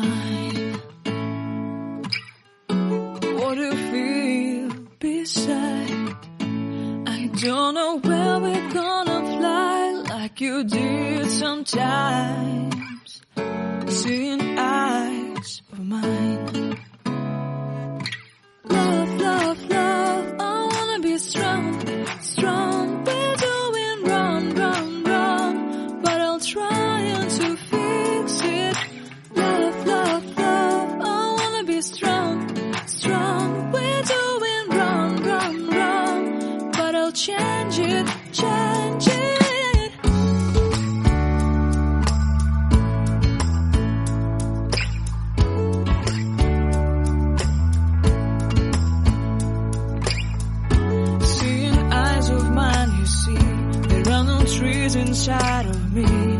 mine. What do you feel beside? I don't know where we're gonna fly like you did sometimes. Seeing eyes of mine. Love, love, love, I wanna be strong, strong. We're doing wrong, wrong, wrong, but I'll try to fix it. Love, love, love, I wanna be strong, strong. We're doing wrong, wrong, wrong, but I'll change it, change it. Seeing eyes of mine, you see, there are no trees inside of me.